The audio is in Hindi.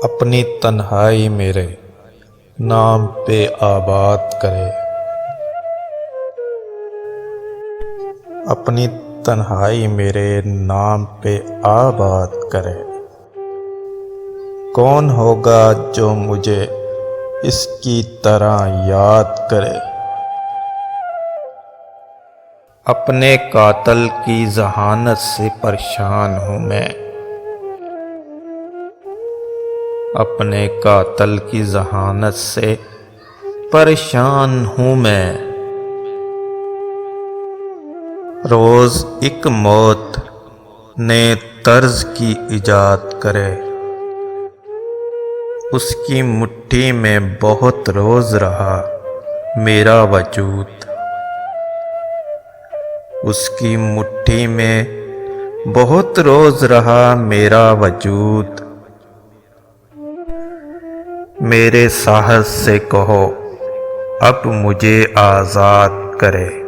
अपनी तन्हाई मेरे नाम पे आबाद करे। अपनी तन्हाई मेरे नाम पे आबाद करे। कौन होगा जो मुझे इसकी तरह याद करे। अपने कातल की जहानत से परेशान हूँ मैं। अपने कातल की जहानत से परेशान हूँ मैं। रोज़ एक मौत ने तर्ज की इजाद करे। उसकी मुट्ठी में बहुत रोज़ रहा मेरा वजूद। उसकी मुट्ठी में बहुत रोज़ रहा मेरा वजूद। मेरे साहस से कहो अब मुझे आज़ाद करे।